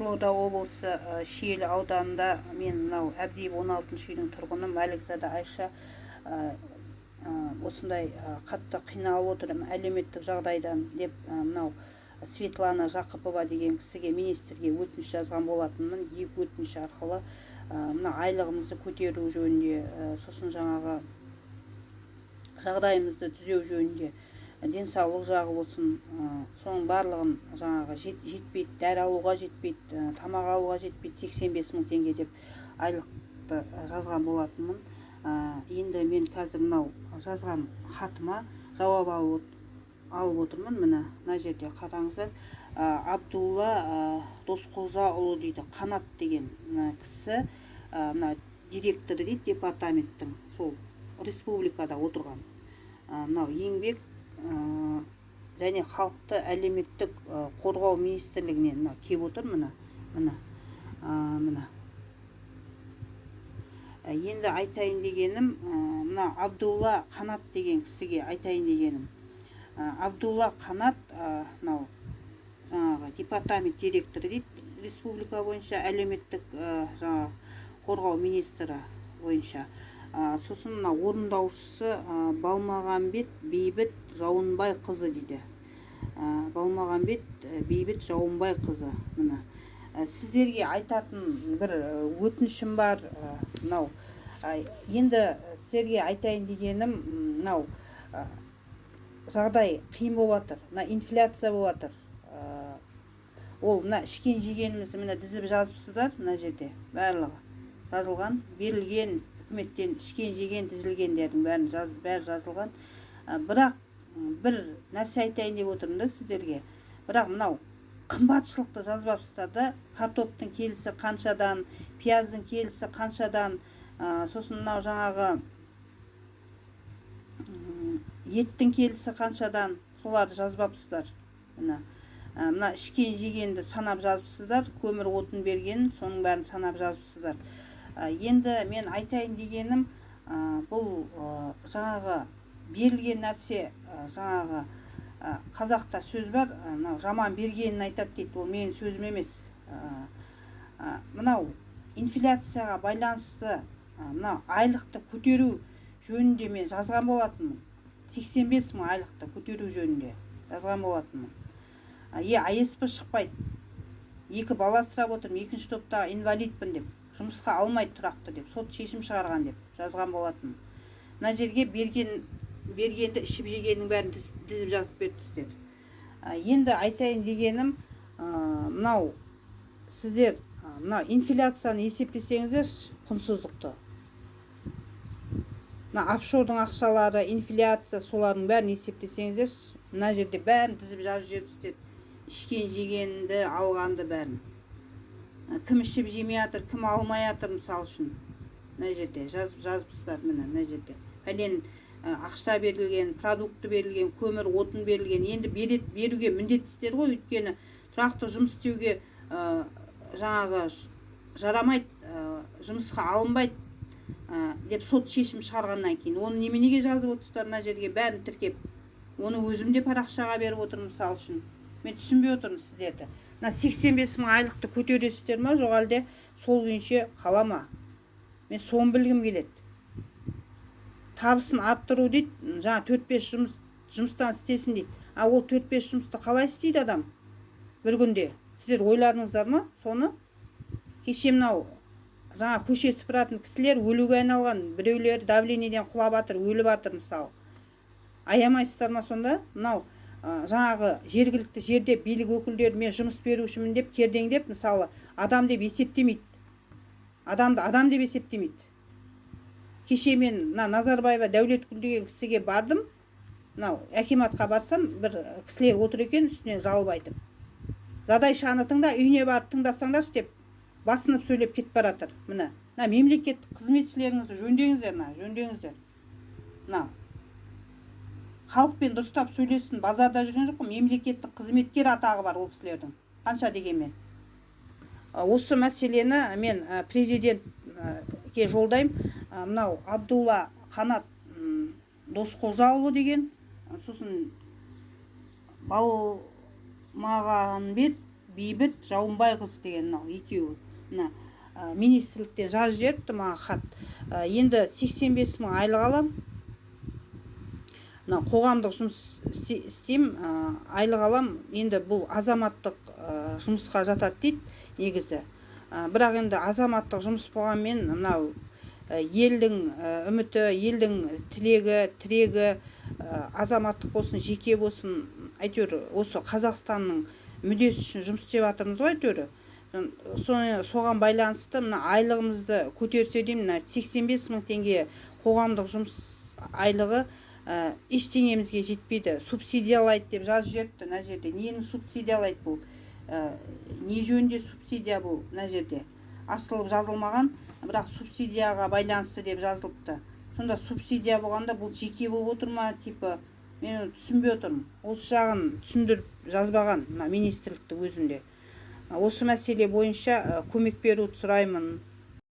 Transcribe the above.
Қызылорда облысы Шиелі ауданында мен мынау Әбдиев 16-шы үйдің тұрғыны Мәлікзада Айша осындай қатты қиналып отырмын әлеуметтік жағдайдан деп мынау Светлана Жақыпова деген кісіге министрге өтініш жазған болатынмын. 2 өтініш арқылы мына айлығымызды көтеру жөнінде, сосын жаңағы жағдайымызды түзеу жөнінде, денсаулық жағы болсын, соның барлығын жаңағы жетпейді, дәрі алуға жетпейді, тамақ алуға жетпейді, 85 мың теңге деп айлықты жазған болатынмын. Енді мен қазір мынау жазған хатыма жауап алып отырмын. Мына жерде қараңыздар. Абдулла Досқожаұлы дейді, Қанат деген кісі, мына директоры дейді департаменттің, сол республикада отырған. Мынау еңбек және халықты әлеуметтік қорғау министрлігінен келіп отыр. Мына енді айтайын дегенім, мына Абдулла Қанат деген кісіге айтайын дегенім, Абдулла Қанат мынау жаңағы департамент директоры дейді, республика бойынша әлеуметтік қорғау министрі бойынша. Сосын мына орындаушысы Балмағамбет Бейбіт Жауынбайқызы дейді. Балмағамбет Бейбіт Жауынбайқызы. Мына сіздерге айтатын бір өтінішім бар. Мынау енді сіздерге айтайын дегенім, мынау жағдай қиын болып жатыр. Мына инфляция болып жатыр. Ол мына ішкен жегенімізді мына дізіп жазыпсыздар. Мына жерде барлығы жазылған, берілген, үкіметтен ішкен жеген тізілгендердің бәрі жазылған. Бірақ бір нәрсе айтайын деп отырмын да сіздерге. Бірақ мынау қымбатшылықты жазбапсыздар да. Картоптың келісі қаншадан, пияздың келісі қаншадан, сосын мынау жаңағы еттің келісі қаншадан, соларды жазбапсыздар. Мына ішкен жегенді санап жазыпсыздар, көмір отын берген, соның бәрін санап жазыпсыздар. Енді мен айтайын дегенім, бұл жаңағы берілген нәрсе, жаңағы қазақта сөз бар, жаман бергенін айтады дейді. Ол менің сөзім емес. Мынау инфляцияға байланысты мынау айлықты көтеру жөнінде мен жазған болатынмын. 85 мың айлықты көтеру жөнінде жазған болатынмын. АЕСП шықпайды. 2 бала асырап отырмын, 2-ші топтағы инвалидпін деп, жұмысқа алмайды тұрақты деп, сот шешім шығарған деп жазған болатынмын. Мына жерге бергенді ішіп жегеннің бәрін дізіп жазып бердіңіздер. Енді айтайын дегенім, мынау сіздер мынау инфляцияны есептесеңіздер, құнсыздықты. Мына офшордың ақшалары, инфляция, солардың бәрін есептесеңіздер, мына жерде бәрін дізіп жазып жібердіңіздер. Ішкен жегенді, алғанды бәрін. Кім ішіп жемей жатыр, кім алмай жатыр, мысал үшін. Мына жерде жазыпсыздар, мына жерде. Пәлен ақша берілген, продукты берілген, көмір, отын берілген. Енді беруге міндеттісіздер ғой, өйткені тұрақты жұмыс істеуге жаңағы жарамайды, жұмысқа алынбайды деп сот шешім шығарғаннан кейін. Оны неменеге жазып отырсыздар мына жерге бәрін тіркеп? Оны өзім де парақшаға беріп отырмын, мысал үшін. Мен түсінбей отырмын сіздерді. 85 мың айлықты көтересіздер ма, жоқ әлде сол күйінше қала ма? Мен соны білгім келеді. Табысын арттыру дейді, жаңа 4-5 жұмыстан істесін дейді. Ол 4-5 жұмысты қалай істейді адам бір күнде? Сіздер ойладыңыздар ма соны? Кеше мынау жаңа көше сыпыратын кісілер өлуге айналған, біреулері давлениеден құлап жатыр, өліп жатыр мысалы. Аямайсыздар ма сонда? Мынау жаңағы жергілікті жерде билік өкілдері мен жұмыс берушімін деп кердеңдеп, мысалы, адам деп есептемейді. Адам деп есептемейді. Кеше мен Назарбаева Дәулеткүл деген кісіге бардым. Мынау акиматқа барсам, бір кісілер отыр екен, үстінен жалып айтып. Задайшаны тыңда, үйіне барып тыңдасаңдаршы деп басынып сөйлеп кетіп баратыр. Мына мемлекеттік қызметшілеріңізді жөндеңіздер. Халықпен дұрыстап сөйлесін, базарда жүрген жоқ, мемлекеттік қызметкер атағы бар ол кісілердің. Қанша дегенмен. Осы мәселені мен президентке жолдаймын. Мынау Абдулла Қанат Досқожаұлы деген, сосын Балмағамбет Бейбіт Жаумбайқызы деген мынау екеуі мына министрліктен жазып жіберіпті маған хат. Енді 85 мың айлық алам, мына қоғамдық жұмыс істеймін, айлық алам. Енді бұл азаматтық жұмысқа жатады дейді негізі. Бірақ енді азаматтық жұмыс болғанмен мынау елдің үміті, елдің тірегі азаматтық болсын, жеке болсын, әйтеуір осы Қазақстанның мүддесі үшін жұмыс істеп жатырмыз ғой әйтеуір. Соған байланысты мына айлығымызды көтерсе деймін, мына 85 мың теңге қоғамдық жұмыс айлығы ештеңемізге жетпейді, субсидиялайды деп жазып жіберіпті мына жерде. Нені субсидиялайды бұл? Не жөнінде субсидия бұл мына жерде? Асылып жазылмаған, бірақ субсидияға байланысты деп жазылыпты. Сонда субсидия болғанда бұл жеке болып отыр ма, типі, мен түсінбей отырмын. Осы жағын түсіндіріп жазбаған мына министрліктің өзінде. Осы мәселе бойынша көмек беруді сұраймын.